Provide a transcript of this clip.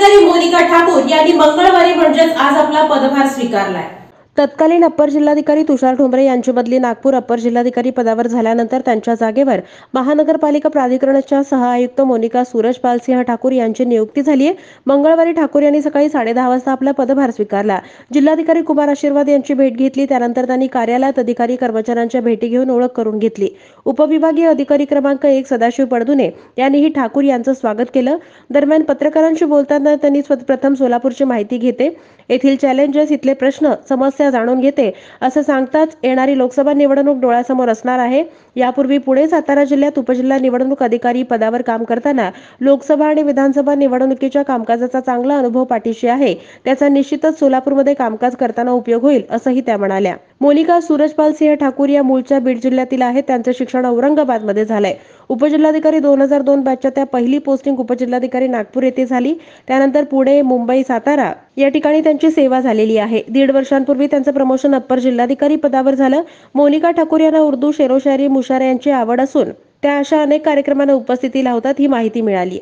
जिल्हाधिकारी मोनिका ठाकूर यांनी मंगळवारी म्हणजेच आज आपला पदभार स्वीकारलाय। तत्कालीन अप्पर जिल्हाधिकारी तुषार ठोंबरे यांची बदली नागपूर अप्पर जिल्हाधिकारी पदावर झाल्यानंतर त्यांच्या जागेवर महानगरपालिका प्राधिकरणाच्या सह-आयुक्त मोनिका सूरजपालसिंह ठाकूर यांची नियुक्ती झाली आहे। मंगळवारी ठाकूर यांनी सकाळी 10:30 वाजता आपला पदभार स्वीकारला। जिल्हाधिकारी कुमार आशीर्वाद यांची भेट घेतली। त्यानंतर त्यांनी कार्यालयात अधिकारी कर्मचाऱ्यांच्या भेटी घेऊन ओळख करून घेतली। उपविभागीय अधिकारी क्रमांक 1 सदाशिव पडदुने यांनीही ठाकूर यांचं स्वागत केलं। दरम्यान पत्रकारांशी बोलताना त्यांनी प्रथम सोलापूरची माहिती घेते, येथील चॅलेंजेस, इथले प्रश्न, समस्या जाणून घेते असं सांगताच येणारी लोकसभा निवडणूक डोळ्यासमोर असणार आहे। यापूर्वी पुणे सातारा जिल्ह्यात उपजिल्हा निवडणूक अधिकारी पदावर काम करताना लोकसभा आणि विधानसभा निवडणुकीच्या कामकाजाचा चांगला अनुभव पाठीशी आहे। त्याचा निश्चितच सोलापूरमध्ये कामकाज करताना उपयोग होईल असंही त्या म्हणाल्या। मोनिका सूरजपालसिंह ठाकूर या मूळच्या बीड जिल्ह्यातील आहेत। त्यांचं शिक्षण औरंगाबादमध्ये झालंय। उपजिल्हाधिकारी 2002 बॅचच्या त्या पहिली पोस्टिंग उपजिल्हाधिकारी नागपूर येथे झाली। त्यानंतर पुणे, मुंबई, सातारा या ठिकाणी त्यांची सेवा झालेली आहे। 1.5 वर्षांपूर्वी त्यांचं प्रमोशन अप्पर जिल्हाधिकारी पदावर झालं। मोनिका ठाकूर यांना उर्दू, शेरोशायरी, मुशायरा यांची आवड असून त्या अशा अनेक कार्यक्रमांना उपस्थिती लावतात, ही माहिती मिळाली।